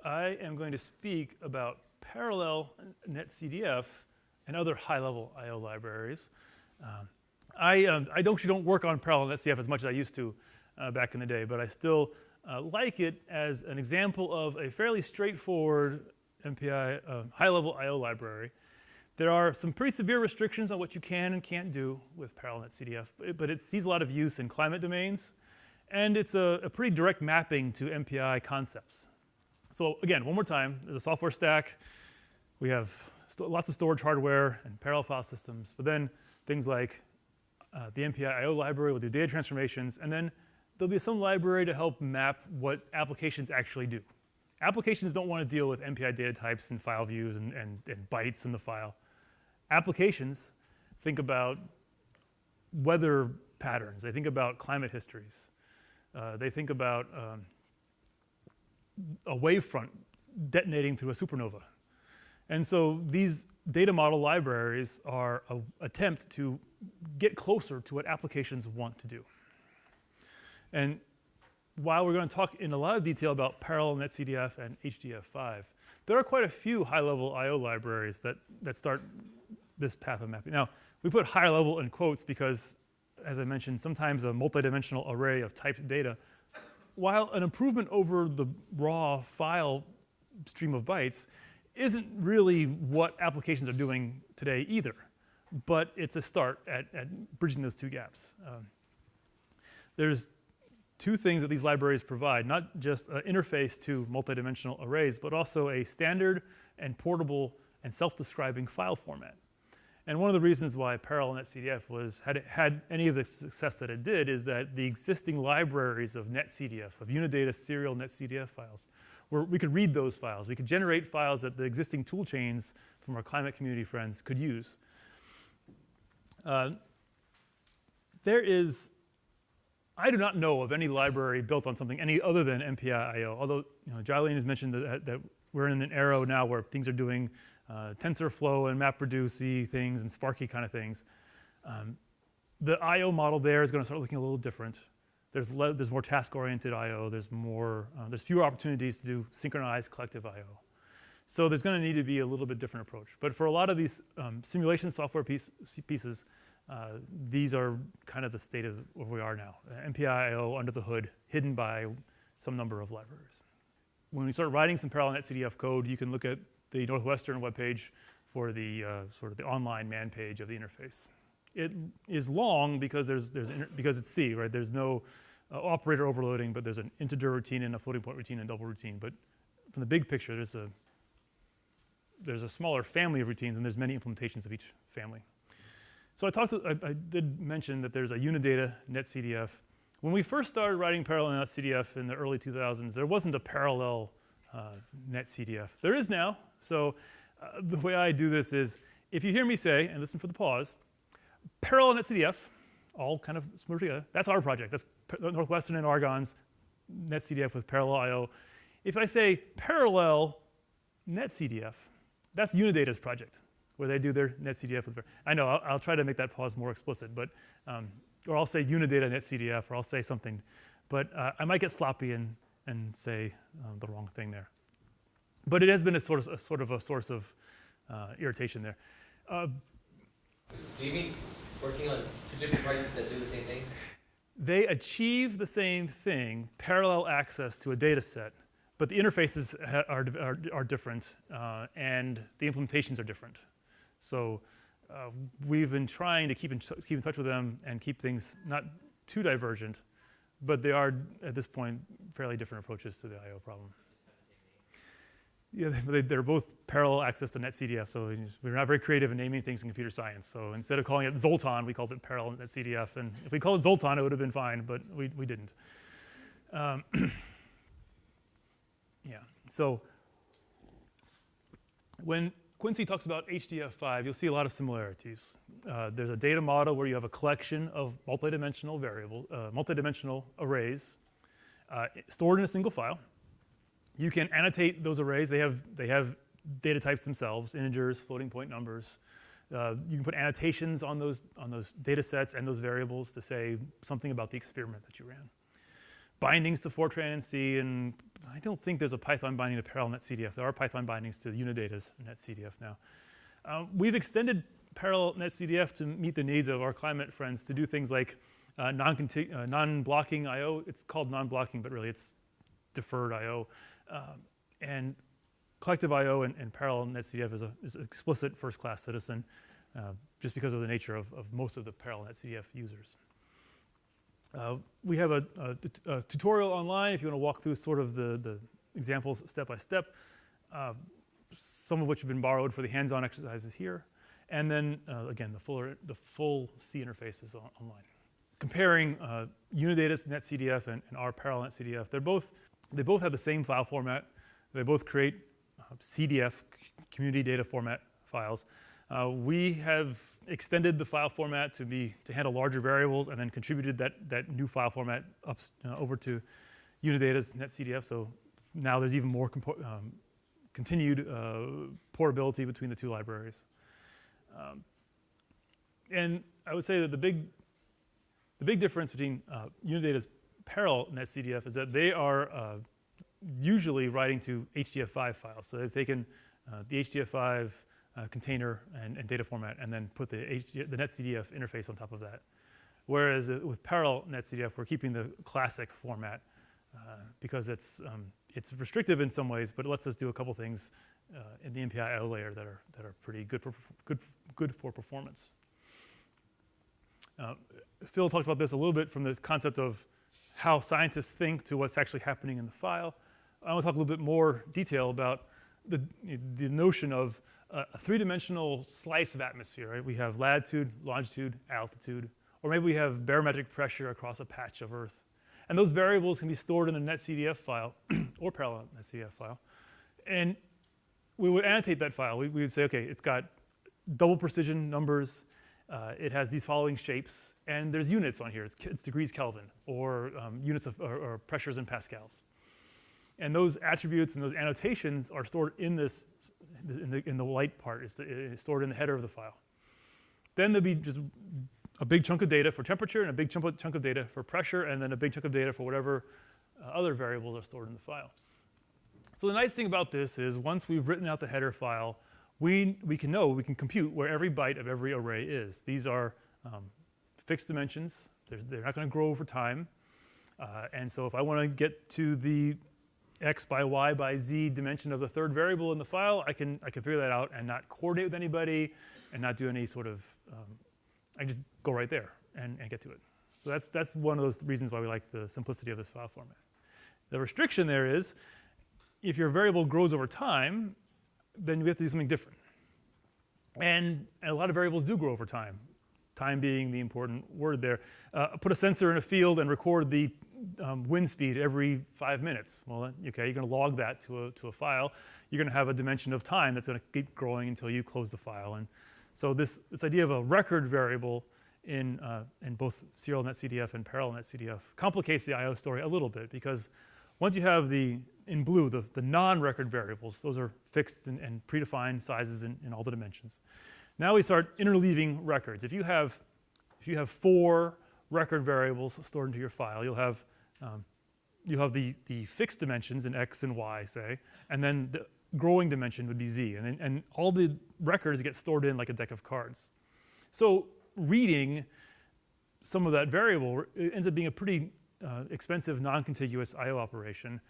I am going to speak about Parallel-NetCDF and other high-level I/O libraries. I don't work on Parallel-NetCDF as much as I used to back in the day, but I still like it as an example of a fairly straightforward MPI high-level I/O library. There are some pretty severe restrictions on what you can and can't do with Parallel-NetCDF, but it sees a lot of use in climate domains, and it's a pretty direct mapping to MPI concepts. So again, one more time, there's a software stack. We have lots of storage hardware and parallel file systems, but then things like the MPI I/O library will do data transformations, and then there'll be some library to help map what applications actually do. Applications don't want to deal with MPI data types and file views and bytes in the file. Applications think about weather patterns. They think about climate histories. They think about a wavefront detonating through a supernova. And so these data model libraries are an attempt to get closer to what applications want to do. And while we're going to talk in a lot of detail about Parallel-NetCDF and HDF5, there are quite a few high-level I/O libraries that start this path of mapping. Now, we put higher level in quotes because, as I mentioned, sometimes a multidimensional array of typed data, while an improvement over the raw file stream of bytes, isn't really what applications are doing today either. But it's a start at bridging those two gaps. There's two things that these libraries provide, not just an interface to multidimensional arrays, but also a standard and portable and self-describing file format. And one of the reasons why Parallel-NetCDF had any of the success that it did is that the existing libraries of NetCDF, of Unidata serial NetCDF files, where we could read those files. We could generate files that the existing tool chains from our climate community friends could use. I do not know of any library built on something any other than MPI I/O, although Jolene has mentioned that we're in an era now where things are doing TensorFlow and MapReduce things and Sparky kind of things. The I/O model there is going to start looking a little different. There's more task-oriented I/O. There's fewer opportunities to do synchronized collective I/O. So there's going to need to be a little bit different approach. But for a lot of these simulation software pieces, these are kind of the state of where we are now. MPI I/O under the hood, hidden by some number of libraries. When we start writing some Parallel-NetCDF code, you can look at the Northwestern webpage for the sort of the online man page of the interface. It is long because because it's C, right? There's no operator overloading, but there's an integer routine and a floating point routine and double routine. But from the big picture, there's a smaller family of routines, and there's many implementations of each family. So I did mention that there's a Unidata NetCDF. When we first started writing Parallel-NetCDF in the early 2000s, there wasn't a parallel NetCDF. There is now. So the way I do this is, if you hear me say, and listen for the pause, Parallel-NetCDF, all kind of smushed together, that's our project. That's Northwestern and Argonne's NetCDF with parallel I/O. If I say Parallel-NetCDF, that's Unidata's project, where they do their NetCDF with. I know, I'll try to make that pause more explicit, but or I'll say Unidata NetCDF, or I'll say something, but I might get sloppy and say the wrong thing there. But it has been a sort of a source of irritation there. Do you mean working on two different projects that do the same thing? They achieve the same thing, parallel access to a data set, but the interfaces are different, and the implementations are different. So we've been trying to keep in touch with them and keep things not too divergent, but they are, at this point, fairly different approaches to the I/O problem. Yeah, they're both parallel access to NetCDF, so we're not very creative in naming things in computer science. So instead of calling it Zoltan, we called it Parallel NetCDF. And if we called it Zoltan, it would have been fine, but we didn't. Yeah, so when Quincy talks about HDF5, you'll see a lot of similarities. There's a data model where you have a collection of multidimensional arrays stored in a single file. You can annotate those arrays. They have data types themselves, integers, floating point numbers. You can put annotations on those data sets and those variables to say something about the experiment that you ran. bindings to Fortran and C, and I don't think there's a Python binding to Parallel-NetCDF. There are Python bindings to Unidata's NetCDF now. We've extended Parallel-NetCDF to meet the needs of our climate friends to do things like non-blocking I/O. It's called non-blocking, but really it's deferred I/O. And collective I/O and Parallel-NetCDF is an explicit first-class citizen, just because of the nature of most of the Parallel-NetCDF users. We have a tutorial online if you want to walk through sort of the examples step by step, some of which have been borrowed for the hands-on exercises here. And then, again, the full C interface is online. Comparing Unidata's NetCDF and our Parallel-NetCDF, they both have the same file format. They both create CDF, community data format files. We have extended the file format to handle larger variables, and then contributed that new file format over to Unidata's NetCDF. So now there's even more continued portability between the two libraries. And I would say that the big difference between Unidata's Parallel-NetCDF is that they are usually writing to HDF5 files. So they've taken the HDF5 container and data format, and then put the NetCDF interface on top of that. Whereas with Parallel-NetCDF, we're keeping the classic format because it's restrictive in some ways, but it lets us do a couple things in the MPI-IO layer that are pretty good for performance. Phil talked about this a little bit from the concept of how scientists think to what's actually happening in the file. I want to talk a little bit more detail about the notion of a three-dimensional slice of atmosphere. Right? We have latitude, longitude, altitude, or maybe we have barometric pressure across a patch of Earth. And those variables can be stored in the NetCDF file or Parallel-NetCDF file. And we would annotate that file. We would say, okay, it's got double precision numbers. It has these following shapes, and there's units on here. It's degrees Kelvin, or units or pressures in pascals. And those attributes and those annotations are stored in the white part. It's stored in the header of the file. Then there'll be just a big chunk of data for temperature, and a big chunk of data for pressure, and then a big chunk of data for whatever other variables are stored in the file. So the nice thing about this is once we've written out the header file, we can compute where every byte of every array is. These are fixed dimensions. They're not going to grow over time. And so if I want to get to the x by y by z dimension of the third variable in the file, I can figure that out and not coordinate with anybody and not do any sort of, I just go right there and get to it. So that's one of those reasons why we like the simplicity of this file format. The restriction there is, if your variable grows over time, then we have to do something different. And a lot of variables do grow over time, time being the important word there. Put a sensor in a field and record the wind speed every 5 minutes. Well, okay, you're going to log that to a file. You're going to have a dimension of time that's going to keep growing until you close the file. And so this idea of a record variable in both serial NetCDF and Parallel NetCDF complicates the I/O story a little bit, because once you have in blue, the non-record variables, those are fixed and predefined sizes in all the dimensions. Now we start interleaving records. If you have 4 record variables stored into your file, you'll have the fixed dimensions in x and y, say, and then the growing dimension would be z, and all the records get stored in like a deck of cards. So reading some of that variable ends up being a pretty expensive non-contiguous I/O operation.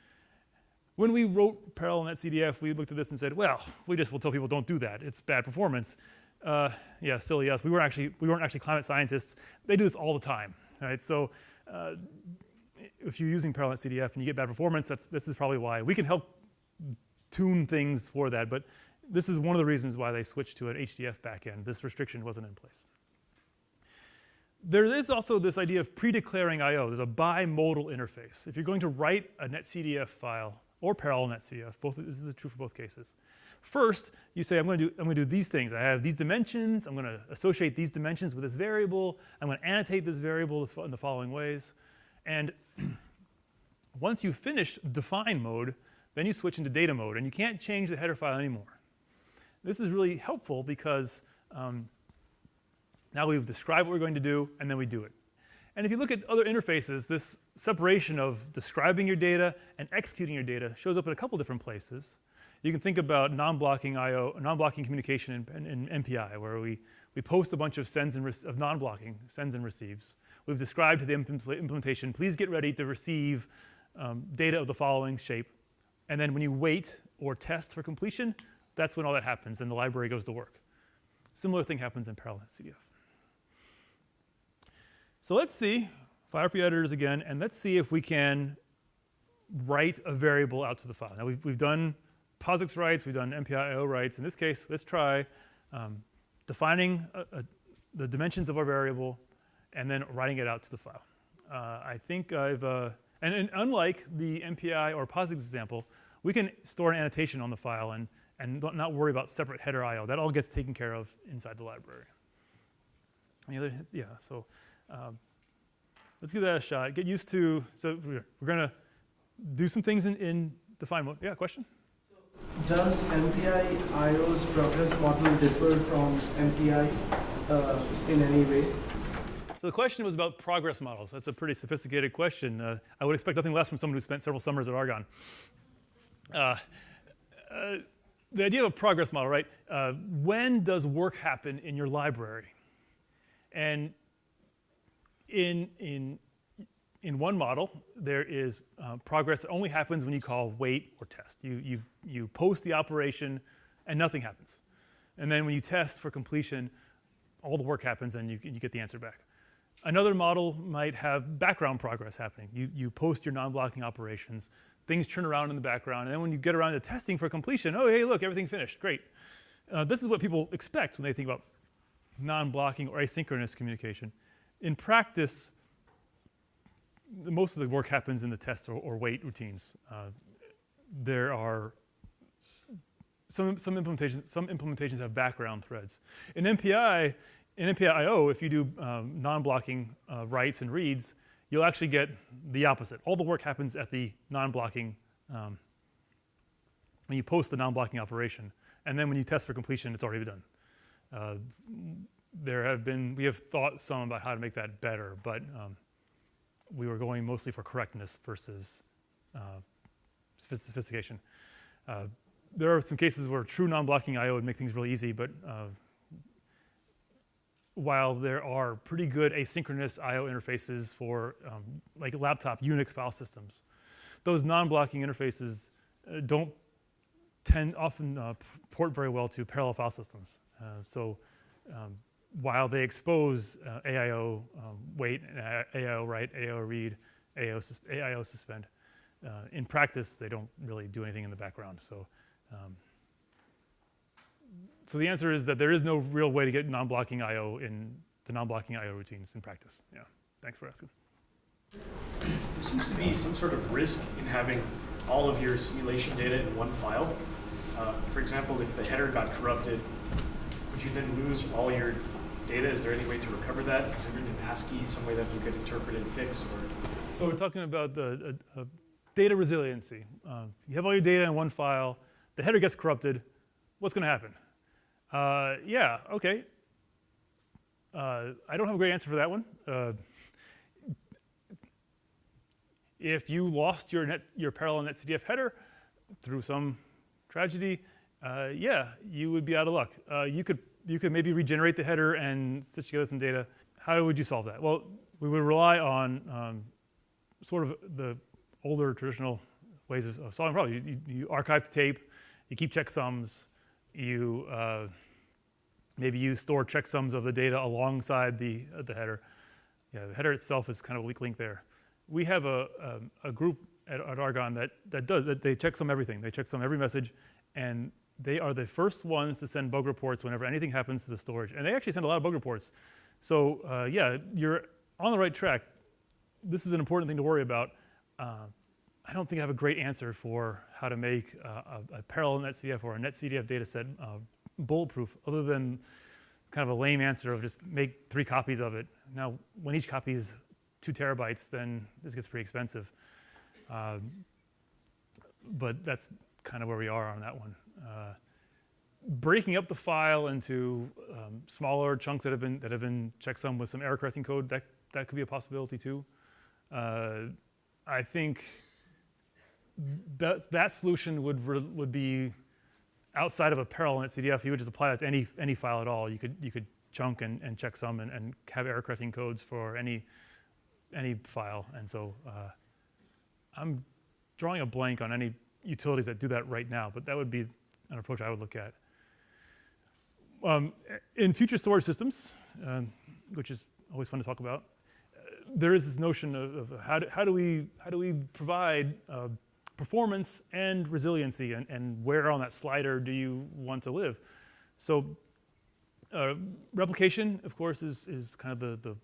When we wrote Parallel-NetCDF, we looked at this and said, well, we will tell people don't do that. It's bad performance. Yeah, silly us. We weren't actually climate scientists. They do this all the time, right? So if you're using Parallel-NetCDF and you get bad performance, this is probably why. We can help tune things for that, but this is one of the reasons why they switched to an HDF backend. This restriction wasn't in place. There is also this idea of pre-declaring I/O. There's a bimodal interface. If you're going to write a NetCDF file or Parallel-NetCDF, this is true for both cases. First, you say, I'm going to do these things. I have these dimensions. I'm going to associate these dimensions with this variable. I'm going to annotate this variable in the following ways. And once you've finished define mode, then you switch into data mode, and you can't change the header file anymore. This is really helpful because now we've described what we're going to do, and then we do it. And if you look at other interfaces, separation of describing your data and executing your data shows up in a couple different places. You can think about non-blocking I/O, non-blocking communication in MPI, where we post a bunch of sends and of non-blocking sends and receives. We've described to the implementation, please get ready to receive data of the following shape. And then when you wait or test for completion, that's when all that happens and the library goes to work. Similar thing happens in Parallel-NetCDF. So let's see, fire up your editors again, and let's see if we can write a variable out to the file. Now we've done POSIX writes, we've done MPI/IO writes. In this case, let's try defining the dimensions of our variable and then writing it out to the file. I think and unlike the MPI or POSIX example, we can store an annotation on the file and not worry about separate header I/O. That all gets taken care of inside the library. Any other? Yeah. So let's give that a shot. Get used to. So we're going to do some things in define mode. Yeah. Question? Does MPI/IO's progress model differ from MPI in any way? So the question was about progress models. That's a pretty sophisticated question. I would expect nothing less from someone who spent several summers at Argonne. The idea of a progress model, right? When does work happen in your library? And in one model, there is progress that only happens when you call wait or test. You post the operation and nothing happens. And then when you test for completion, all the work happens and you get the answer back. Another model might have background progress happening. You post your non-blocking operations, things turn around in the background, and then when you get around to testing for completion, oh, hey, look, everything finished, great. This is what people expect when they think about non-blocking or asynchronous communication. In practice, most of the work happens in the test or wait routines. There are some implementations have background threads. In MPI/IO, if you do non-blocking writes and reads, you'll actually get the opposite. All the work happens at the non-blocking, when you post the non-blocking operation. And then when you test for completion, it's already done. We have thought some about how to make that better, but we were going mostly for correctness versus sophistication. There are some cases where true non-blocking I/O would make things really easy, but while there are pretty good asynchronous I/O interfaces for like laptop Unix file systems, those non-blocking interfaces don't often port very well to parallel file systems. So while they expose AIO wait, AIO write, AIO read, AIO suspend, in practice they don't really do anything in the background. So the answer is that there is no real way to get non-blocking I/O in the non-blocking I/O routines in practice. Yeah, thanks for asking. There seems to be some sort of risk in having all of your simulation data in one file. For example, if the header got corrupted, would you then lose all your data? Is there any way to recover that? Is it written in ASCII, some way that you could interpret and fix? So we're talking about the data resiliency. You have all your data in one file. The header gets corrupted. What's going to happen? Yeah, okay. I don't have a great answer for that one. If you lost your Parallel-NetCDF header through some tragedy, yeah, you would be out of luck. You could maybe regenerate the header and stitch together some data. How would you solve that? Well, we would rely on sort of the older traditional ways of solving problems. You archive the tape, you keep checksums, maybe you store checksums of the data alongside the header. Yeah, the header itself is kind of a weak link there. We have a group at Argonne that does that. They checksum everything. They checksum every message, and they are the first ones to send bug reports whenever anything happens to the storage. And they actually send a lot of bug reports. So yeah, you're on the right track. This is an important thing to worry about. I don't think I have a great answer for how to make a Parallel-NetCDF or a NetCDF data set bulletproof, other than kind of a lame answer of just make 3 copies of it. Now, when each copy is 2 terabytes, then this gets pretty expensive. But that's kind of where we are on that one. Breaking up the file into smaller chunks that have been checksummed with some error correcting code, that could be a possibility too. I think that solution would be outside of a Parallel-NetCDF. You would just apply that to any file at all. You could chunk and checksum and have error correcting codes for any file. And so I'm drawing a blank on any utilities that do that right now, but that would be an approach I would look at. In future storage systems, which is always fun to talk about, there is this notion of how do we provide performance and resiliency, and where on that slider do you want to live? So replication, of course, is kind of the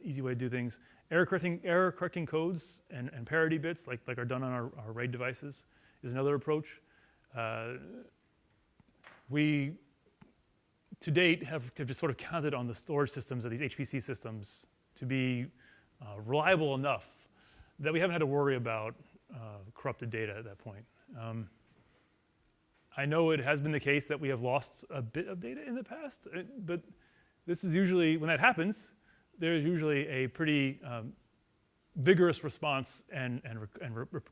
easy way to do things. Error correcting codes and parity bits, like are done on our RAID devices, is another approach. We, to date, have just sort of counted on the storage systems of these HPC systems to be reliable enough that we haven't had to worry about corrupted data at that point. I know it has been the case that we have lost a bit of data in the past, but this is usually, when that happens, there's usually a pretty vigorous response and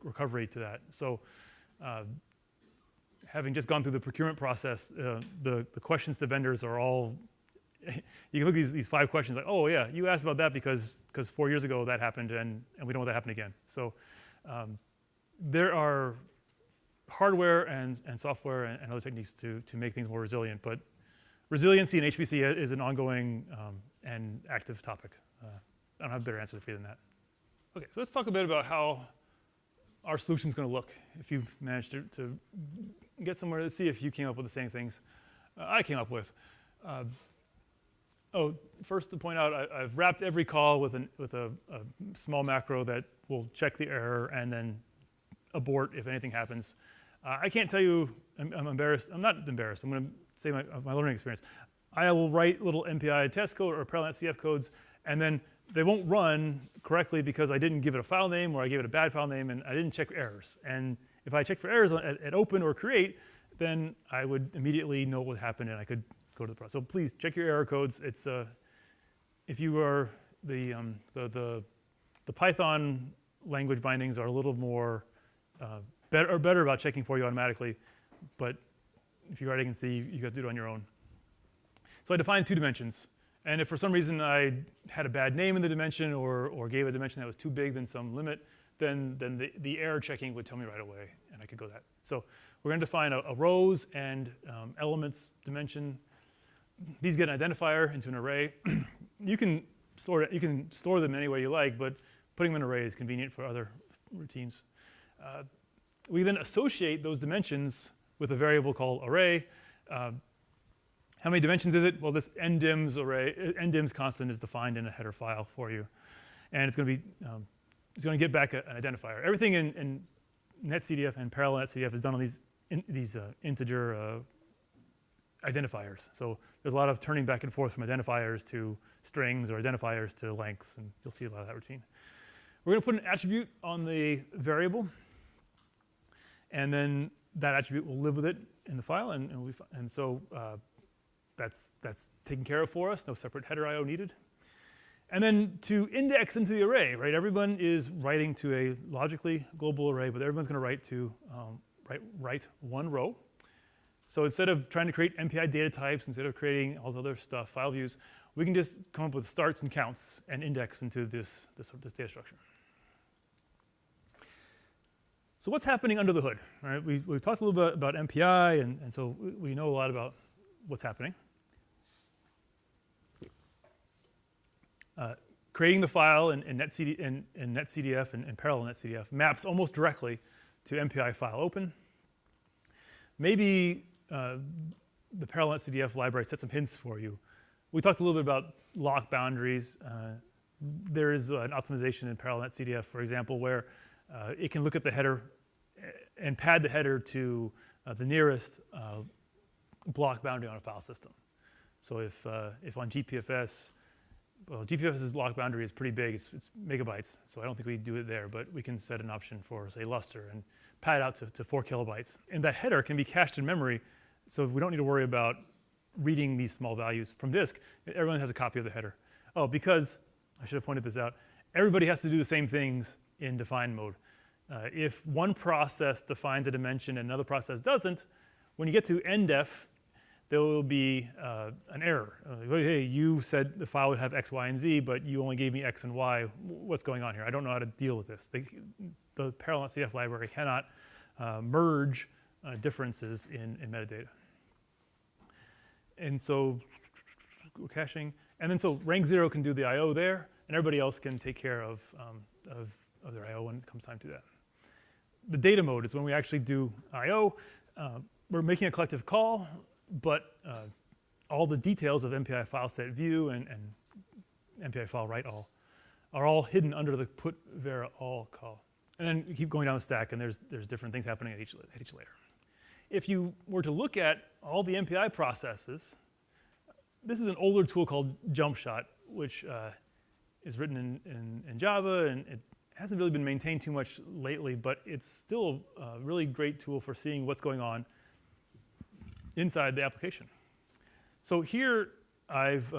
recovery to that. So having just gone through the procurement process, the questions to vendors are all, you can look at these 5 questions like, oh yeah, you asked about that because 4 years ago that happened and we don't want that to happen again. So there are hardware and software and other techniques to make things more resilient, but resiliency in HPC is an ongoing and active topic. I don't have a better answer for you than that. Okay, so let's talk a bit about how our solution is going to look if you managed to get somewhere. Let's see if you came up with the same things I came up with. First to point out, I've wrapped every call with a small macro that will check the error and then abort if anything happens. I can't tell you, I'm embarrassed. I'm not embarrassed. I'm going to say my learning experience. I will write little MPI test code or Parallel-NetCDF codes, and then they won't run correctly because I didn't give it a file name or I gave it a bad file name and I didn't check for errors. And if I check for errors at open or create, then I would immediately know what happened and I could go to the process. So please check your error codes. It's if you are the Python language bindings are a little more better about checking for you automatically, but if you're writing in C, you got to do it on your own. So I defined 2 dimensions, and if for some reason I had a bad name in the dimension or gave a dimension that was too big than some limit, then the error checking would tell me right away, and I could go that. So we're going to define a rows and elements dimension. These get an identifier into an array. You can store them any way you like, but putting them in an array is convenient for other routines. We then associate those dimensions with a variable called array. How many dimensions is it? Well, this ndims array, ndims constant is defined in a header file for you, and it's going to get back an identifier. Everything in NetCDF and Parallel-NetCDF is done on these integer identifiers. So there's a lot of turning back and forth from identifiers to strings or identifiers to lengths, and you'll see a lot of that routine. We're going to put an attribute on the variable, and then that attribute will live with it in the file, and so that's taken care of for us. No separate header I/O needed. And then to index into the array, right? Everyone is writing to a logically global array, but everyone's going to write to write 1 row. So instead of trying to create MPI data types, instead of creating all the other stuff, file views, we can just come up with starts and counts and index into this data structure. So what's happening under the hood? Right? We've talked a little bit about MPI, and so we know a lot about what's happening. Creating the file in NetCDF and Parallel-NetCDF maps almost directly to MPI file open. Maybe the Parallel-NetCDF library set some hints for you. We talked a little bit about lock boundaries. There is an optimization in Parallel-NetCDF, for example, where it can look at the header and pad the header to the nearest block boundary on a file system. So if on GPFS, well, GPFS's lock boundary is pretty big. It's megabytes, so I don't think we do it there, but we can set an option for, say, Luster and pad out to 4 kilobytes. And that header can be cached in memory, so we don't need to worry about reading these small values from disk. Everyone has a copy of the header. Oh, because, I should have pointed this out, everybody has to do the same things in define mode. If one process defines a dimension and another process doesn't, when you get to NDEF, there will be an error. Hey, you said the file would have X, Y, and Z, but you only gave me X and Y. What's going on here? I don't know how to deal with this. The Parallel-NetCDF library cannot merge differences in metadata. And so caching. And then so rank 0 can do the I/O there, and everybody else can take care of their I/O when it comes time to that. The data mode is when we actually do I/O. We're making a collective call, but all the details of MPI file set view and MPI file write all are all hidden under the put vera all call. And then you keep going down the stack, and there's different things happening at each layer. If you were to look at all the MPI processes, this is an older tool called JumpShot, which is written in Java, and it hasn't really been maintained too much lately, but it's still a really great tool for seeing what's going on inside the application. So here I've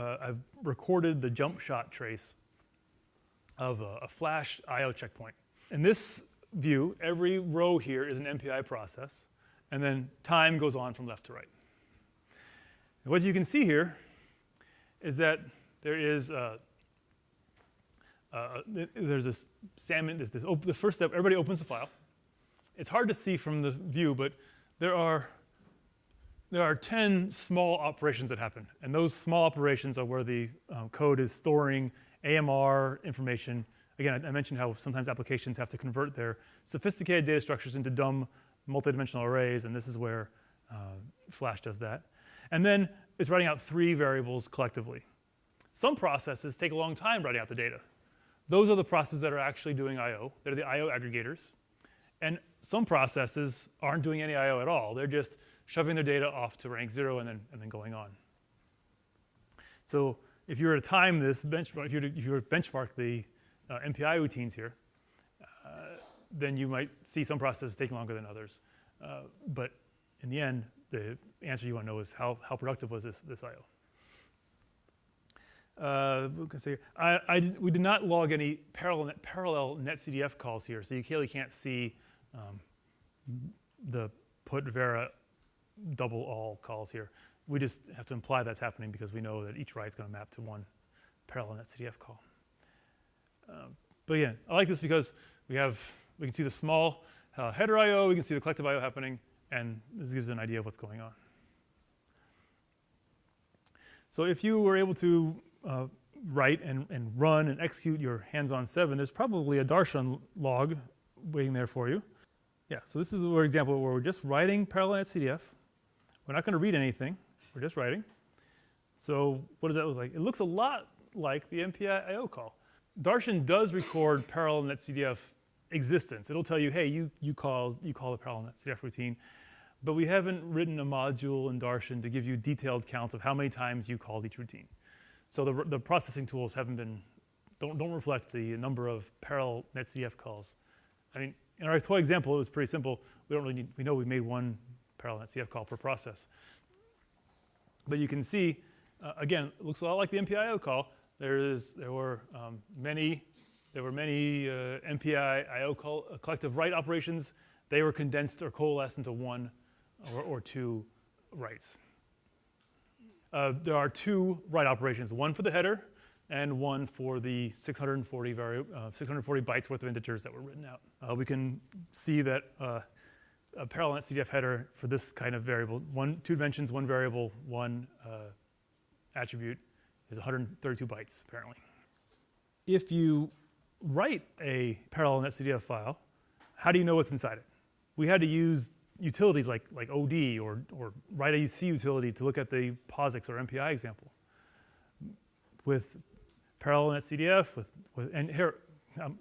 recorded the JumpShot trace of a flash I/O checkpoint. In this view, every row here is an MPI process, and then time goes on from left to right. And what you can see here is that there is there's this salmon. The first step, everybody opens the file. It's hard to see from the view, but there are 10 small operations that happen, and those small operations are where the code is storing AMR information. Again, I mentioned how sometimes applications have to convert their sophisticated data structures into dumb multidimensional arrays, and this is where Flash does that. And then it's writing out 3 variables collectively. Some processes take a long time writing out the data. Those are the processes that are actually doing I/O. They're the I/O aggregators. And some processes aren't doing any I/O at all. They're just shoving their data off to rank 0 and then going on. So if you were to time this benchmark, if you were to benchmark the MPI routines here, then you might see some processes taking longer than others. But in the end, the answer you want to know is how productive was this I/O. We did not log any Parallel-NetCDF calls here, so you clearly can't see the put vera double all calls here. We just have to imply that's happening because we know that each write is going to map to one Parallel-NetCDF call. But again, I like this because we can see the small header I/O, we can see the collective I/O happening, and this gives an idea of what's going on. So if you were able to write and run and execute your hands-on 7, there's probably a Darshan log waiting there for you. Yeah, so this is an example where we're just writing Parallel-NetCDF. We're not going to read anything. We're just writing. So what does that look like? It looks a lot like the MPI I/O call. Darshan does record Parallel-NetCDF existence. It'll tell you, hey, you call the Parallel-NetCDF routine, but we haven't written a module in Darshan to give you detailed counts of how many times you called each routine. So the processing tools don't reflect the number of Parallel-NetCDF calls. I mean, in our toy example, it was pretty simple. We know we made one Parallel-NetCDF call per process. But you can see, again, it looks a lot like the MPI I/O call. There were many MPI I/O collective write operations. They were condensed or coalesced into one or 2 writes. There are 2 write operations, one for the header and one for the 640 bytes worth of integers that were written out. We can see that a Parallel-NetCDF header for this kind of variable, 2 dimensions, 1 variable, 1 attribute, is 132 bytes, apparently. If you write a Parallel-NetCDF file, how do you know what's inside it? We had to use utilities like OD or write a C utility to look at the POSIX or MPI example. With Parallel-NetCDF, and here,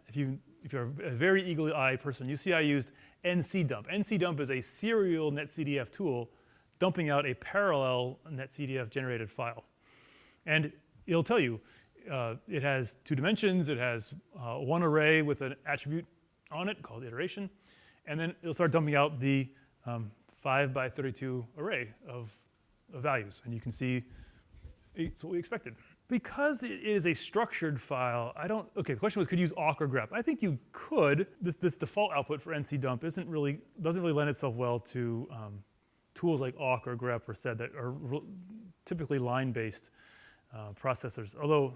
if you're a very eagle-eyed person, you see I used NCDump. NCDump is a serial NetCDF tool dumping out a parallel NetCDF generated file. And it'll tell you it has 2 dimensions, it has 1 array with an attribute on it called iteration, and then it'll start dumping out the 5 by 32 array of values. And you can see it's what we expected. Because it is a structured file, okay, the question was, could you use awk or grep? I think you could. This default output for NCDump doesn't really lend itself well to tools like awk or grep or sed that are typically line-based processors. Although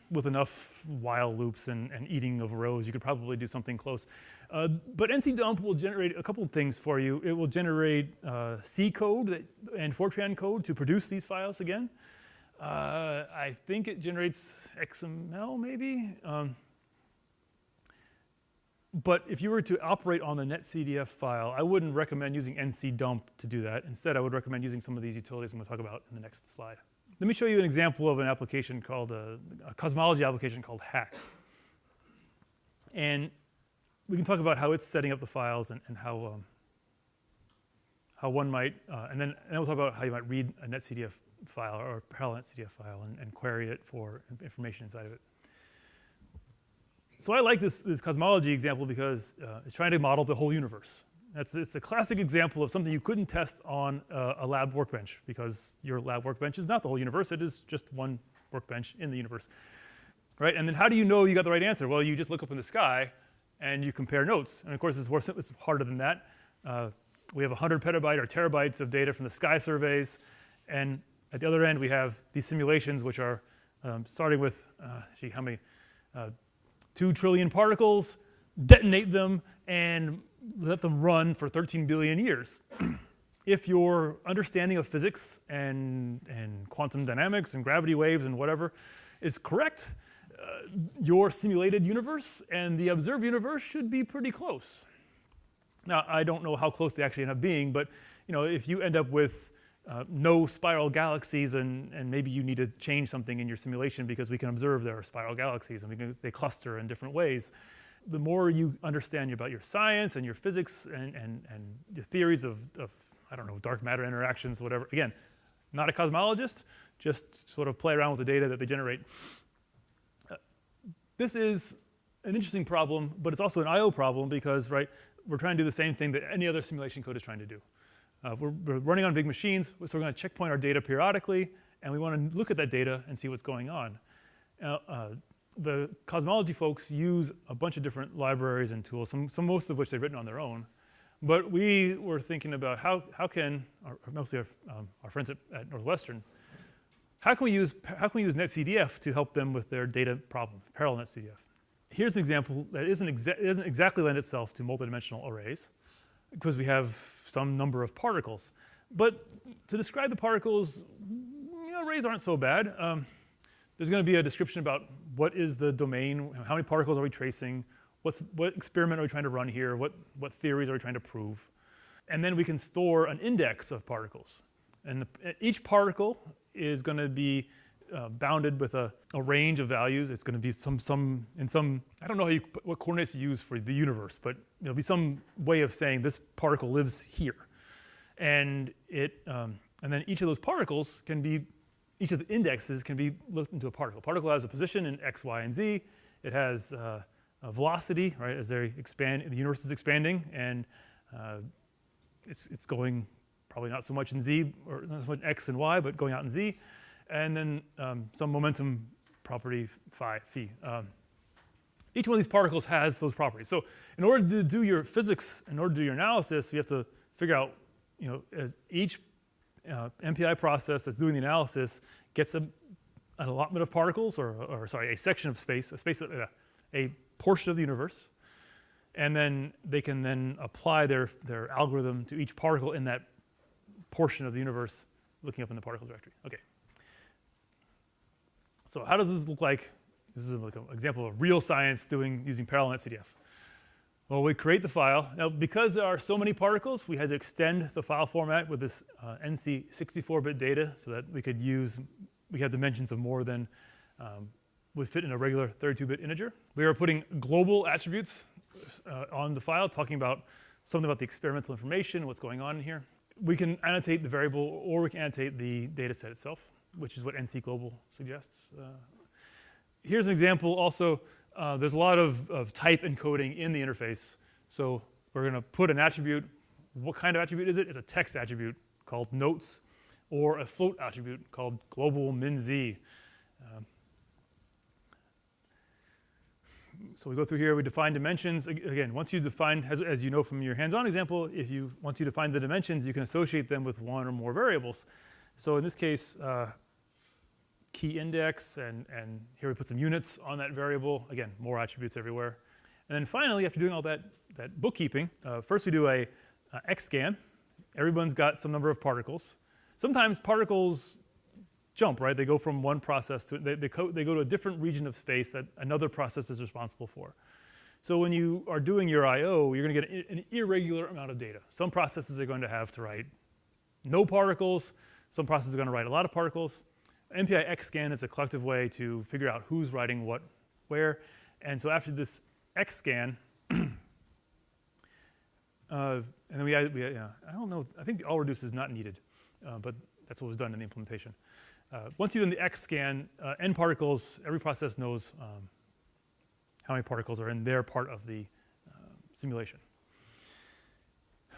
with enough while loops and eating of rows, you could probably do something close. But NCDump will generate a couple of things for you. It will generate C code and Fortran code to produce these files again. I think it generates XML maybe. But if you were to operate on the NetCDF file, I wouldn't recommend using NCDump to do that. Instead, I would recommend using some of these utilities I'm going to talk about in the next slide. Let me show you an example of an application called a cosmology application called HACC. And we can talk about how it's setting up the files and how one might, and then we'll talk about how you might read a NetCDF file or a Parallel-NetCDF file and query it for information inside of it. So I like this cosmology example because it's trying to model the whole universe. It's a classic example of something you couldn't test on a lab workbench because your lab workbench is not the whole universe. It is just one workbench in the universe, right? And then how do you know you got the right answer? Well, you just look up in the sky and you compare notes. And of course, it's harder than that. We have 100 petabyte or terabytes of data from the sky surveys. And at the other end, we have these simulations, which are starting with, how many? 2 trillion particles, detonate them, and let them run for 13 billion years. If your understanding of physics and quantum dynamics and gravity waves and whatever is correct, your simulated universe and the observed universe should be pretty close. Now, I don't know how close they actually end up being, but if you end up with no spiral galaxies and maybe you need to change something in your simulation because we can observe there are spiral galaxies and they cluster in different ways. The more you understand about your science and your physics and the theories of, I don't know, dark matter interactions, whatever. Again, not a cosmologist, just sort of play around with the data that they generate. This is an interesting problem, but it's also an I/O problem because, right, we're trying to do the same thing that any other simulation code is trying to do. We're running on big machines, so we're going to checkpoint our data periodically, and we want to look at that data and see what's going on. The cosmology folks use a bunch of different libraries and tools, most of which they've written on their own. But we were thinking about how can, mostly our friends at Northwestern, how can we use NetCDF to help them with their data problem, Parallel-NetCDF? Here's an example that doesn't exactly lend itself to multidimensional arrays, because we have some number of particles. But to describe the particles, arrays aren't so bad. There's going to be a description about what is the domain, how many particles are we tracing, what experiment are we trying to run here, what theories are we trying to prove. And then we can store an index of particles. And each particle is going to be bounded with a range of values. It's going to be some I don't know what coordinates you use for the universe, but there'll be some way of saying this particle lives here. And then each of those particles each of the indexes can be looked into a particle. A particle has a position in X, Y, and Z. It has a velocity, right, as they expand, the universe is expanding, and it's going probably not so much in Z, or not so much X and Y, but going out in Z. And then some momentum property phi. Each one of these particles has those properties. So in order to do your physics, in order to do your analysis, we have to figure out, as each MPI process that's doing the analysis gets an allotment of particles, or sorry, a section of space, a portion of the universe, and then they can then apply their algorithm to each particle in that portion of the universe, looking up in the particle directory. Okay. So how does this look like? This is like an example of real science using Parallel-NetCDF. Well, we create the file. Now, because there are so many particles, we had to extend the file format with this NC 64-bit data so that we had dimensions of more than would fit in a regular 32-bit integer. We are putting global attributes on the file, talking about something about the experimental information, what's going on in here. We can annotate the variable, or we can annotate the data set itself, which is what NC global suggests. Here's an example also. There's a lot of type encoding in the interface. So we're going to put an attribute. What kind of attribute is it? It's a text attribute called notes, or a float attribute called global min z. So we go through here, we define dimensions. Again, once you define, as you know from your hands-on example, once you define the dimensions, you can associate them with one or more variables. So in this case, key index, and here we put some units on that variable. Again, more attributes everywhere. And then finally, after doing all that bookkeeping, first we do a XScan. Everyone's got some number of particles. Sometimes particles jump, right? They go from one process to, they go to a different region of space that another process is responsible for. So when you are doing your I/O, you're going to get an irregular amount of data. Some processes are going to have to write no particles. Some processes are going to write a lot of particles. MPI XScan is a collective way to figure out who's writing what where. And so after this XScan, and then we I don't know, I think all reduce is not needed, but that's what was done in the implementation. Once you've done the XScan, n particles, every process knows how many particles are in their part of the simulation.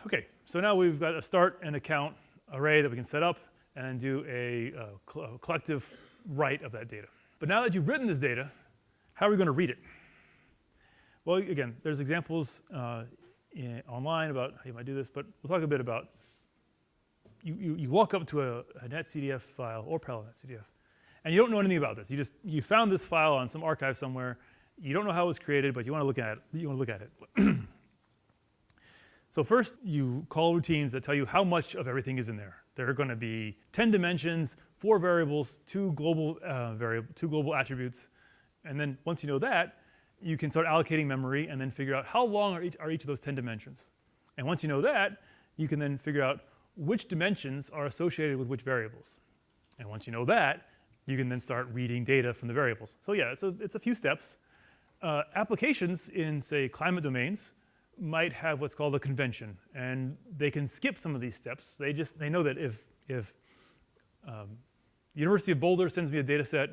Okay, so now we've got a start and a count array that we can set up and do a collective write of that data. But now that you've written this data, how are we going to read it? Well, again, there's examples online about how you might do this, but we'll talk a bit about you walk up to a NetCDF file or Parallel-NetCDF, and you don't know anything about this. You found this file on some archive somewhere. You don't know how it was created, but you want to look at it. So first, you call routines that tell you how much of everything is in there. There are going to be 10 dimensions, 4 variables, 2 global attributes, and then once you know that, you can start allocating memory and then figure out how long are each of those 10 dimensions. And once you know that, you can then figure out which dimensions are associated with which variables. And once you know that, you can then start reading data from the variables. So yeah, it's a few steps. Applications in, say, climate domains might have what's called a convention, and they can skip some of these steps. They know that if University of Boulder sends me a data set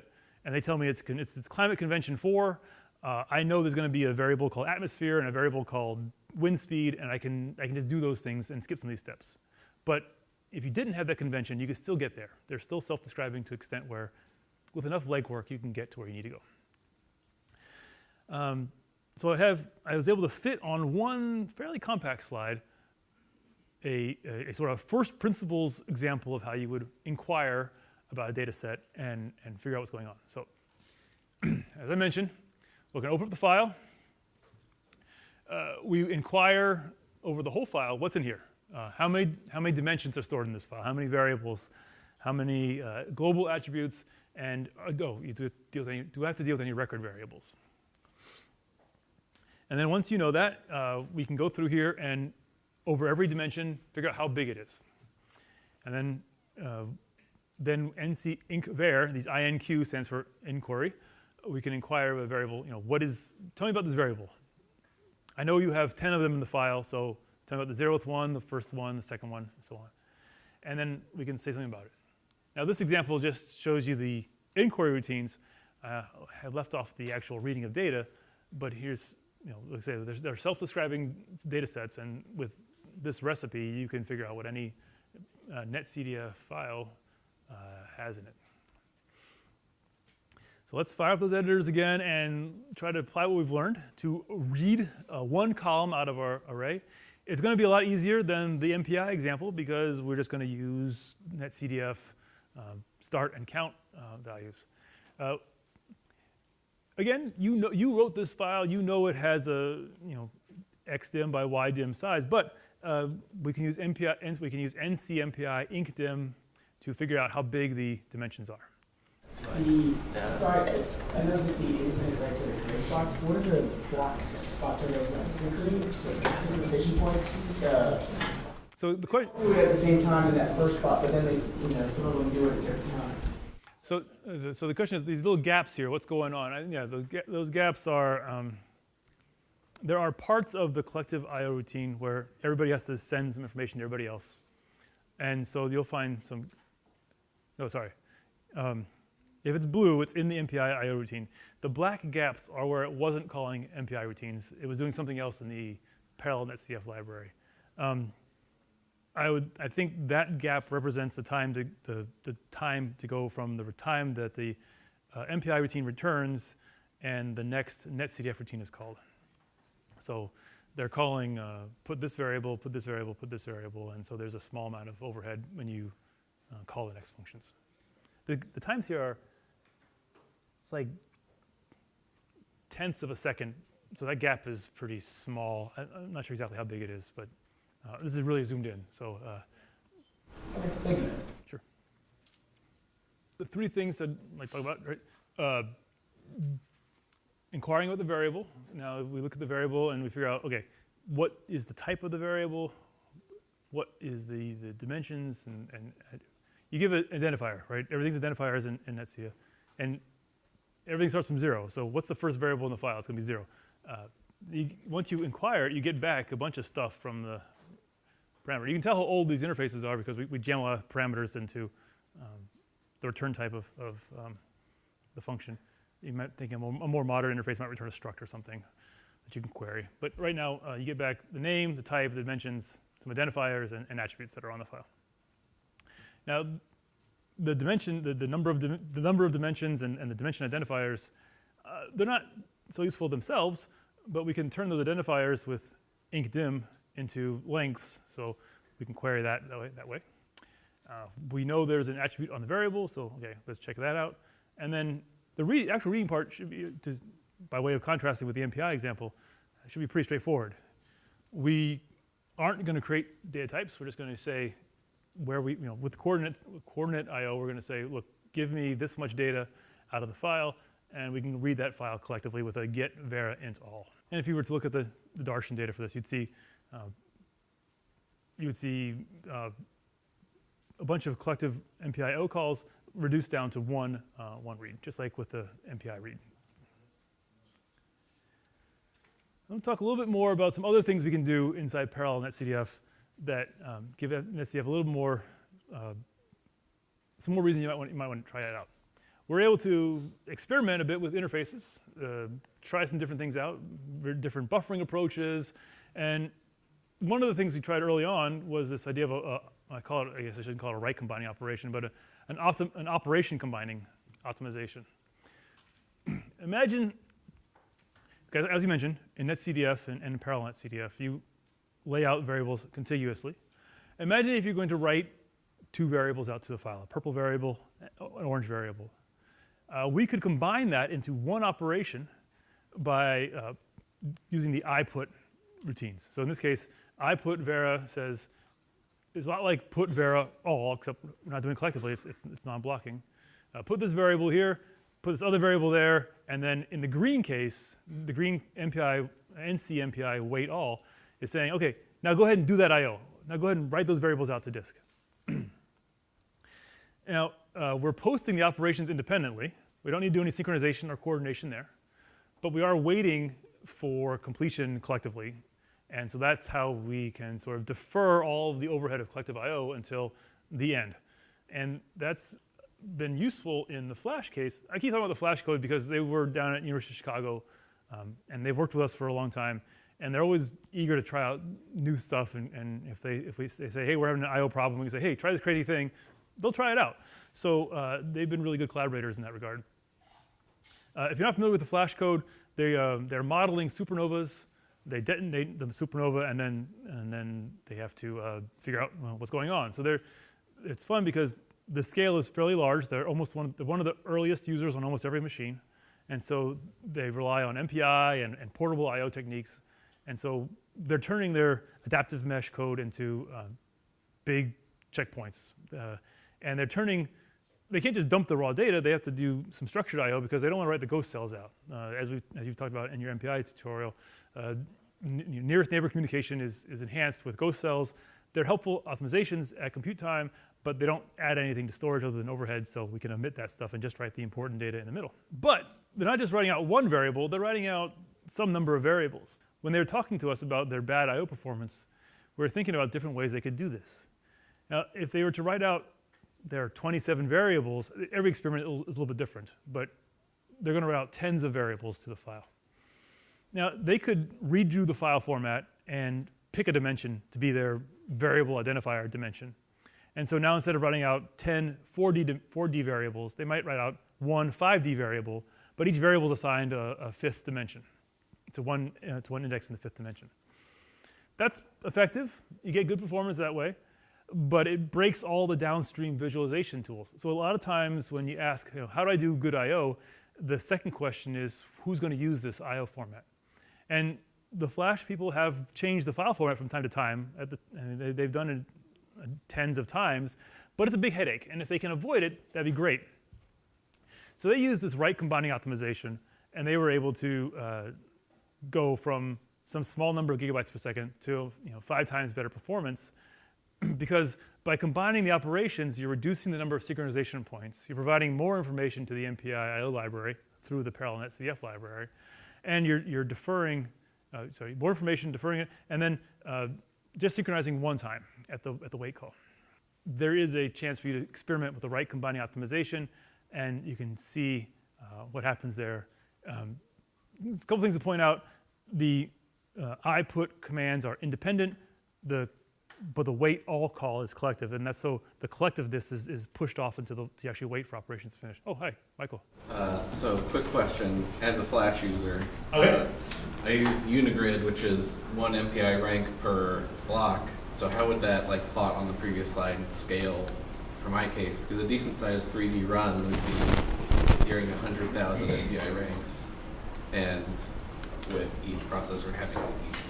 and they tell me it's climate convention 4, I know there's going to be a variable called atmosphere and a variable called wind speed, and I can just do those things and skip some of these steps. But if you didn't have that convention, you could still get there. They're still self-describing to an extent where, with enough legwork, you can get to where you need to go. So I was able to fit on one fairly compact slide a sort of first principles example of how you would inquire about a data set and figure out what's going on. So as I mentioned, we're going to open up the file. We inquire over the whole file, what's in here? How many dimensions are stored in this file? How many variables? How many global attributes? And do I have to deal with any record variables? And then once you know that, we can go through here and over every dimension, figure out how big it is. And then NC inc var, these INQ stands for inquiry. We can inquire of a variable, tell me about this variable. I know you have 10 of them in the file, so tell me about the 0th one, the first one, the second one, and so on. And then we can say something about it. Now this example just shows you the inquiry routines. I have left off the actual reading of data, but here's, like I say, there are self-describing data sets, and with this recipe, you can figure out what any NetCDF file has in it. So let's fire up those editors again and try to apply what we've learned to read one column out of our array. It's going to be a lot easier than the MPI example because we're just going to use NetCDF start and count values. Again, you wrote this file. You know it has a xdim by ydim size, but we can use MPI. We can use NCMPI incdim to figure out how big the dimensions are. Sorry, I know that the infinite rights are the gray spots. What are the black spots? Are those synchronization points? So the question. Do it at the same time in that first spot, but then they, some of them do it at a different time. So the question is these little gaps here. What's going on? Those gaps are. There are parts of the collective I/O routine where everybody has to send some information to everybody else, and so you'll find some. No, sorry. If it's blue, it's in the MPI I/O routine. The black gaps are where it wasn't calling MPI routines. It was doing something else in the Parallel-NetCDF library. I think that gap represents the time to go from the time that the MPI routine returns and the next NetCDF routine is called. So they're calling put this variable, put this variable, put this variable, and so there's a small amount of overhead when you call the next functions. The times here are, it's like tenths of a second, so that gap is pretty small. I'm not sure exactly how big it is, but this is really zoomed in. So Okay, thank you. sure. The three things I'd like to talk about, right? Inquiring about the variable. Now we look at the variable and we figure out, okay, what is the type of the variable? What is the dimensions? And you give an identifier, right? Everything's identifiers in NetCDF. And everything starts from 0. So what's the first variable in the file? It's going to be 0. Once you inquire, you get back a bunch of stuff from the parameter. You can tell how old these interfaces are because we jam a lot of parameters into the return type of the function. You might think a more modern interface might return a struct or something that you can query. But right now, you get back the name, the type, the dimensions, some identifiers, and attributes that are on the file. Now, the dimension, the number of dimensions and the dimension identifiers, they're not so useful themselves, but we can turn those identifiers with incdim into lengths, so we can query that way. We know there's an attribute on the variable, so okay, let's check that out. And then the actual reading part should be, by way of contrasting with the MPI example, should be pretty straightforward. We aren't going to create data types. We're just going to say where we, with coordinate IO, we're going to say, look, give me this much data out of the file, and we can read that file collectively with a get var int all. And if you were to look at the Darshan data for this, you'd see a bunch of collective MPIO calls reduced down to one read, just like with the MPI read. I'm going to talk a little bit more about some other things we can do inside Parallel-NetCDF that give NetCDF a little more, some more reason you might want to try it out. We're able to experiment a bit with interfaces, try some different things out, different buffering approaches, and one of the things we tried early on was this idea of I guess I shouldn't call it a right combining operation, but an operation combining optimization. Imagine, as you mentioned, in NetCDF and in Parallel-NetCDF, you lay out variables contiguously. Imagine if you're going to write two variables out to the file, a purple variable, an orange variable. We could combine that into one operation by using the IPut routines. So in this case, IPut Vera says, it's a lot like put Vera all, except we're not doing it collectively, it's non-blocking. Put this variable here, put this other variable there, and then in the green case, the green MPI, NC MPI wait all is saying, okay, now go ahead and do that IO. Now go ahead and write those variables out to disk. Now, we're posting the operations independently. We don't need to do any synchronization or coordination there, but we are waiting for completion collectively. And so that's how we can sort of defer all of the overhead of collective I/O until the end. And that's been useful in the Flash case. I keep talking about the Flash code because they were down at University of Chicago, and they've worked with us for a long time. And they're always eager to try out new stuff. And if they say, hey, we're having an I/O problem, we can say, hey, try this crazy thing. They'll try it out. So they've been really good collaborators in that regard. If you're not familiar with the Flash code, they're modeling supernovas. They detonate the supernova, and then they have to figure out what's going on. So it's fun because the scale is fairly large. They're almost one of the earliest users on almost every machine, and so they rely on MPI and portable I/O techniques. And so they're turning their adaptive mesh code into big checkpoints, and they can't just dump the raw data. They have to do some structured I/O because they don't want to write the ghost cells out. As you've talked about in your MPI tutorial, nearest neighbor communication is enhanced with ghost cells. They're helpful optimizations at compute time, but they don't add anything to storage other than overhead, so we can omit that stuff and just write the important data in the middle. But they're not just writing out one variable, they're writing out some number of variables. When they were talking to us about their bad I/O performance, we were thinking about different ways they could do this. Now, if they were to write out their 27 variables, every experiment is a little bit different, but they're going to write out tens of variables to the file. Now, they could redo the file format and pick a dimension to be their variable identifier dimension. And so now instead of writing out 10 4D variables, they might write out one 5D variable, but each variable is assigned a fifth dimension. It's one index in the fifth dimension. That's effective. You get good performance that way, but it breaks all the downstream visualization tools. So a lot of times when you ask, how do I do good I/O, the second question is, who's going to use this I/O format? And the Flash people have changed the file format from time to time. They've done it tens of times, but it's a big headache. And if they can avoid it, that'd be great. So they used this write combining optimization, and they were able to go from some small number of gigabytes per second to 5 times better performance, because by combining the operations, you're reducing the number of synchronization points. You're providing more information to the MPI I/O library through the Parallel-NetCDF library, and you're deferring, more information, deferring it, and then just synchronizing one time at the wait call. There is a chance for you to experiment with the write combining optimization, and you can see what happens there. There's a couple things to point out. The I-put commands are independent, but the wait all call is collective, and that's so the collectiveness is pushed off to actually wait for operations to finish. Oh, hi, Michael. So quick question. As a Flash user, okay. I use Unigrid, which is 1 MPI rank per block. So how would that plot on the previous slide scale for my case? Because a decent sized 3D run would be nearing 100,000 MPI ranks, and with each processor having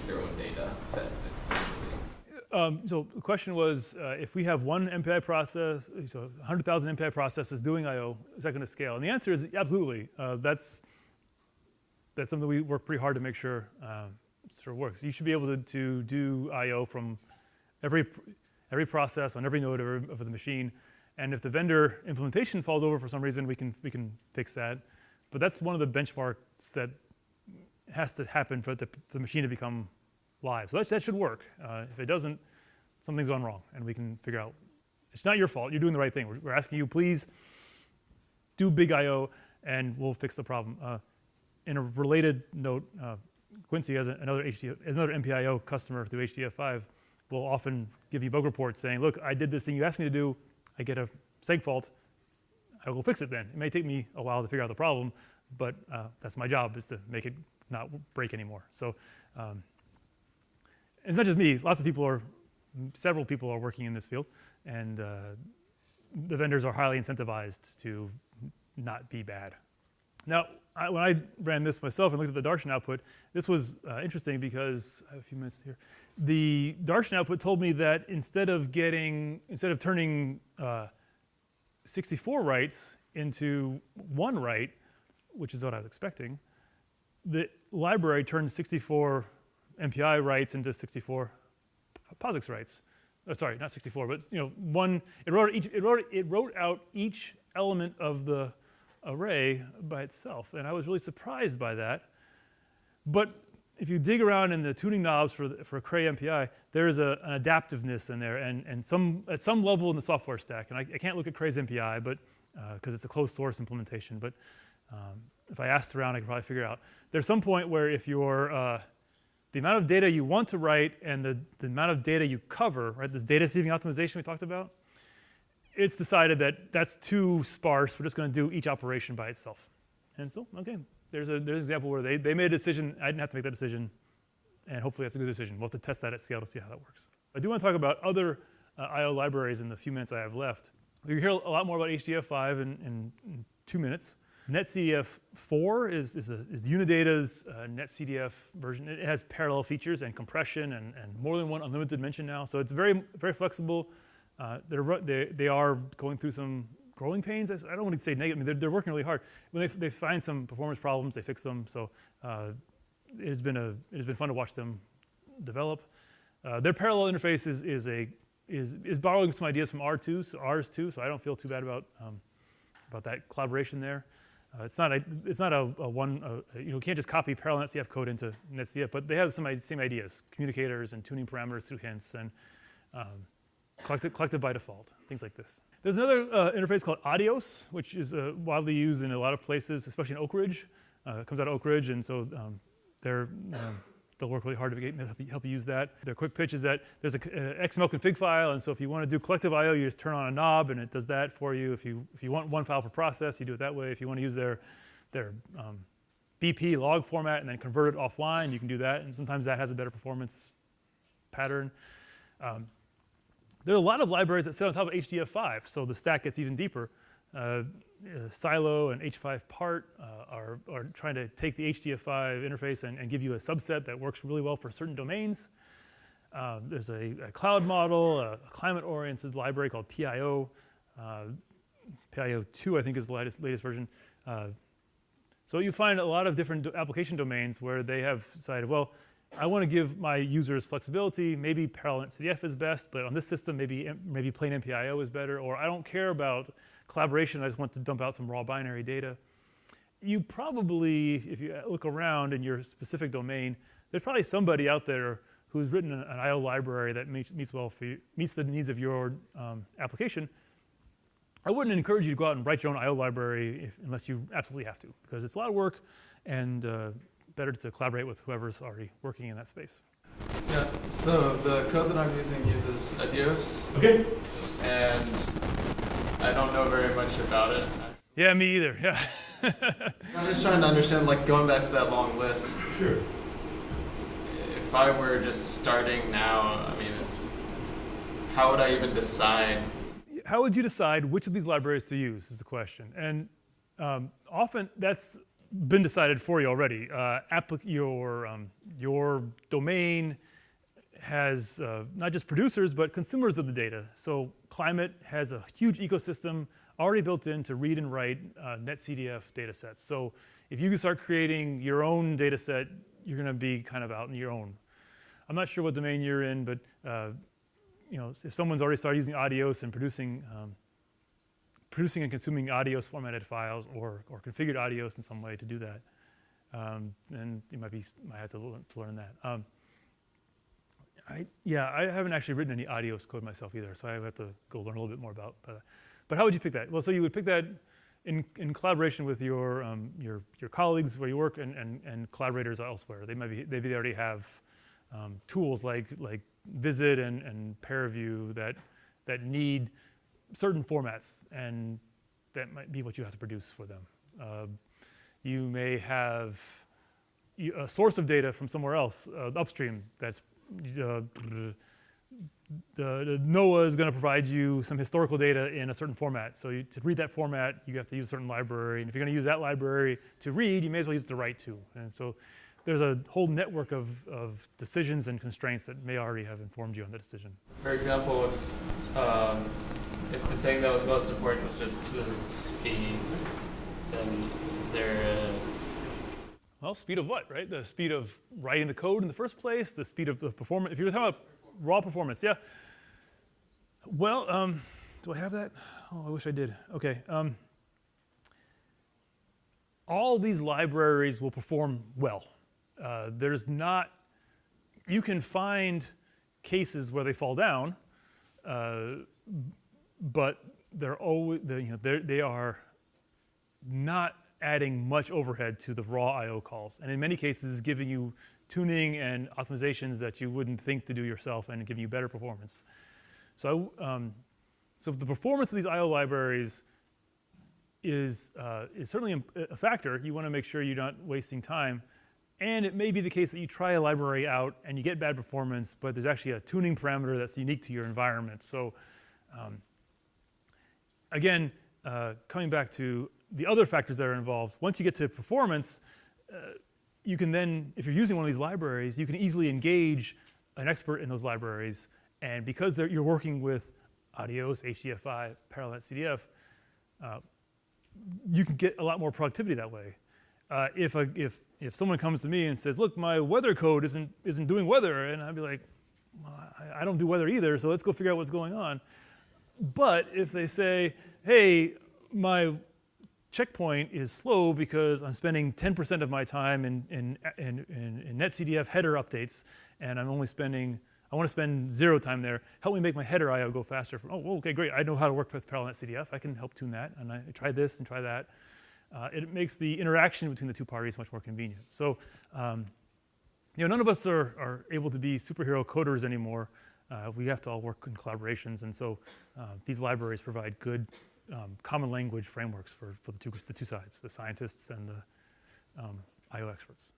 their own data set, essentially. So the question was, if we have one MPI process, so 100,000 MPI processes doing I/O, is that going to scale? And the answer is absolutely. That's something we work pretty hard to make sure sort of works. You should be able to do I/O from every process on every node of the machine, and if the vendor implementation falls over for some reason, we can fix that. But that's one of the benchmarks that has to happen for the machine to become live. So that should work. If it doesn't, something's gone wrong, and we can figure out. It's not your fault. You're doing the right thing. We're asking you, please do big I/O, and we'll fix the problem. In a related note, Quincy, as another MPIO customer through HDF5, will often give you bug reports saying, look, I did this thing you asked me to do. I get a seg fault. I will fix it then. It may take me a while to figure out the problem, but that's my job, is to make it not break anymore. So it's not just me. Several people are working in this field, and the vendors are highly incentivized to not be bad. Now, when I ran this myself and looked at the Darshan output, this was interesting because I have a few minutes here. The Darshan output told me that instead of turning 64 writes into 1 write, which is what I was expecting, the library turned 64 MPI writes into 64 POSIX writes. Oh, sorry, not 64, but one. It wrote out each element of the array by itself, and I was really surprised by that. But if you dig around in the tuning knobs for Cray MPI, there is an adaptiveness in there, and at some level in the software stack. And I can't look at Cray's MPI, but because it's a closed source implementation. But if I asked around, I could probably figure it out. There's some point where if you're the amount of data you want to write and the amount of data you cover, right? This data sieving optimization we talked about, it's decided that that's too sparse. We're just going to do each operation by itself. And so, okay, there's an example where they made a decision. I didn't have to make that decision, and hopefully that's a good decision. We'll have to test that at scale to see how that works. I do want to talk about other I/O libraries in the few minutes I have left. We'll hear a lot more about HDF5 in 2 minutes. NetCDF 4 is Unidata's NetCDF version. It has parallel features and compression and more than one unlimited dimension now. So it's very, very flexible. They are going through some growing pains. I don't want to say negative. I mean, they're working really hard. When they find some performance problems, they fix them. So it has been fun to watch them develop. Their parallel interface is borrowing some ideas from ours too. So I don't feel too bad about that collaboration there. It's not a one. You can't just copy Parallel-NetCDF code into NetCDF, but they have some same ideas: communicators and tuning parameters through hints and collected by default, things like this. There's another interface called Adios, which is widely used in a lot of places, especially in Oak Ridge. It comes out of Oak Ridge, and so they'll work really hard to help you use that. Their quick pitch is that there's an XML config file, and so if you want to do collective I/O, you just turn on a knob, and it does that for you. If you want one file per process, you do it that way. If you want to use their their BP log format and then convert it offline. You can do that, and sometimes that has a better performance pattern. There are a lot of libraries that sit on top of HDF5, so the stack gets even deeper. Silo and H5 part are trying to take the HDF5 interface and give you a subset that works really well for certain domains. There's a cloud model, a climate-oriented library called PIO. PIO2, I think, is the latest version. So you find a lot of different application domains where they have decided, well, I want to give my users flexibility. Maybe Parallel-NetCDF is best, but on this system, maybe plain MPIO is better. Or I don't care about collaboration. I just want to dump out some raw binary data. You probably, if you look around in your specific domain, there's probably somebody out there who's written an I/O library that meets the needs of your application. I wouldn't encourage you to go out and write your own I/O library unless you absolutely have to, because it's a lot of work, and better to collaborate with whoever's already working in that space. Yeah, so the code that I'm using uses Adios. Okay. And I don't know very much about it. Yeah, me either, yeah. I'm just trying to understand, like, going back to that long list. Sure. If I were just starting now, I mean, how would I even decide? How would you decide which of these libraries to use is the question. And often that's been decided for you already. Your domain has not just producers, but consumers of the data. So climate has a huge ecosystem already built in to read and write NetCDF data sets. So if you start creating your own data set, you're going to be kind of out on your own. I'm not sure what domain you're in, but if someone's already started using Adios and producing and consuming Adios formatted files or configured Adios in some way to do that, then you might have to learn that. I haven't actually written any Adios code myself either, so I have to go learn a little bit more about. But how would you pick that? Well, so you would pick that in collaboration with your colleagues where you work and collaborators elsewhere. Maybe they already have tools like Visit and ParaView that need certain formats, and that might be what you have to produce for them. You may have a source of data from somewhere else upstream that's NOAA is going to provide you some historical data in a certain format. So to read that format, you have to use a certain library. And if you're going to use that library to read, you may as well use it to write too. And so there's a whole network of decisions and constraints that may already have informed you on the decision. For example, if the thing that was most important was just the speed, then is there Well, speed of what, right? The speed of writing the code in the first place, the speed of the performance. If you're talking about raw performance, yeah. Well, do I have that? Oh, I wish I did. Okay. All these libraries will perform well. You can find cases where they fall down, but they are not adding much overhead to the raw I/O calls, and in many cases giving you tuning and optimizations that you wouldn't think to do yourself and giving you better performance. So, the performance of these I/O libraries is certainly a factor. You want to make sure you're not wasting time, and it may be the case that you try a library out and you get bad performance, but there's actually a tuning parameter that's unique to your environment. So, again, coming back to the other factors that are involved, once you get to performance, you can then, if you're using one of these libraries, you can easily engage an expert in those libraries. And because you're working with Adios, HDF5, Parallel-NetCDF, you can get a lot more productivity that way. If someone comes to me and says, look, my weather code isn't doing weather, and I'd be like, well, I don't do weather either, so let's go figure out what's going on. But if they say, hey, my checkpoint is slow because I'm spending 10% of my time in NetCDF header updates, and I want to spend 0 time there. Help me make my header I/O go faster. Oh, okay, great. I know how to work with Parallel-NetCDF. I can help tune that, and I try this and try that. It makes the interaction between the two parties much more convenient. So, none of us are able to be superhero coders anymore. We have to all work in collaborations, and so these libraries provide good common language frameworks for the two sides, the scientists and the IO experts.